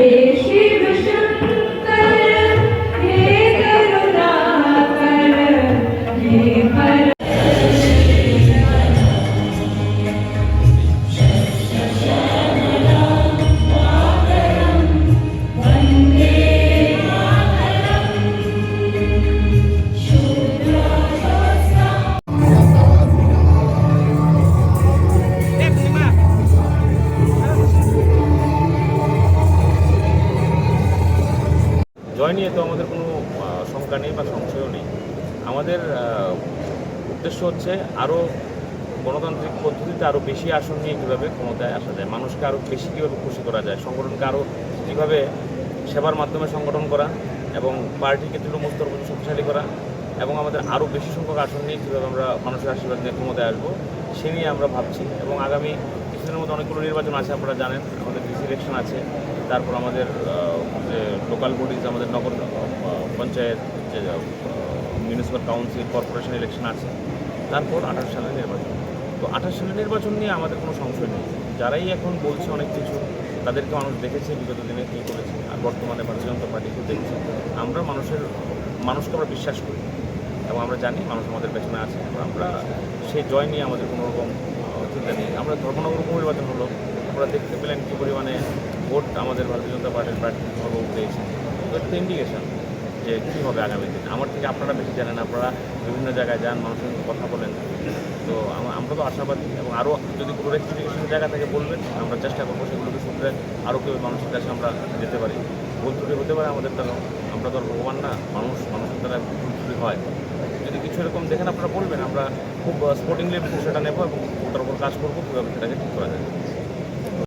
शिव शंकर हे करुणाकर हे हर জয় নিয়ে তো আমাদের কোনো শঙ্কা নেই বা সংশয়ও নেই। আমাদের উদ্দেশ্য হচ্ছে আরও গণতান্ত্রিক পদ্ধতিতে আরও বেশি আসন নিয়ে কীভাবে ক্ষমতায় আসা যায়, মানুষকে আরও বেশি কীভাবে খুশি করা যায়, সংগঠনকে আরও কীভাবে সেবার মাধ্যমে সংগঠন করা এবং পার্টিকে তৃণমূল স্তর পর্যন্ত শক্তিশালী করা এবং আমাদের আরও বেশি সংখ্যক আসন নিয়ে কীভাবে আমরা মানুষের আশীর্বাদ নিয়ে ক্ষমতায় আসবো সে নিয়ে আমরা ভাবছি। এবং আগামী কিছুদিনের মধ্যে অনেকগুলো নির্বাচন আছে, আপনারা জানেন। আমাদের ডিসি ইলেকশন আছে, তারপর আমাদের যে লোকাল বডিজ, আমাদের নগর পঞ্চায়েত, যে মিউনিসিপ্যাল কাউন্সিল, কর্পোরেশন ইলেকশন আছে, তারপর 28 সালের নির্বাচন। তো 28 সালের নির্বাচন নিয়ে আমাদের কোনো সংশয় নেই। যারাই এখন বলছে অনেক কিছু, তাদেরকে মানুষ দেখেছে বিগত দিনে কী করেছে, আর বর্তমানে ভারতীয় জনতা পার্টিকেও দেখছে। আমরা মানুষকে আমরা বিশ্বাস করি এবং আমরা জানি মানুষ আমাদের পেছনে আছে। আমরা সেই জয় নিয়ে আমাদের কোনো রকম চিন্তা নেই। আমরা ধর্মনগর উপনির্বাচন হলো, আমরা দেখতে পেলেন কী পরিমাণে ভোট আমাদের ভারতীয় জনতা পার্টির প্রার্থী ধর্ম পেয়েছে। তো একটা ইন্ডিকেশন যে কী হবে আগামী দিন। আমার থেকে আপনারা বেশি জানেন, আপনারা বিভিন্ন জায়গায় যান, মানুষের সঙ্গে কথা বলেন। তো আমরা তো আশাবাদী এবং আরও যদি কোনো রেক্টিফিকেশনের জায়গা থেকে বলবেন, আমরা চেষ্টা করবো সেগুলোকে শুনতে আরও কেউ মানুষের কাছে আমরা যেতে পারি। ভুল ত্রুটি হতে পারে আমাদের দ্বারা, আমরা তো আর ভগবান না, মানুষের দ্বারা ভুল ত্রুটি হয়। যদি কিছু এরকম দেখেন আপনারা বলবেন, আমরা খুব স্পোর্টিংলি বিষয়টা নেবো এবং ওটার উপর কাজ করবো কীভাবে সেটাকে ঠিক করা যায়।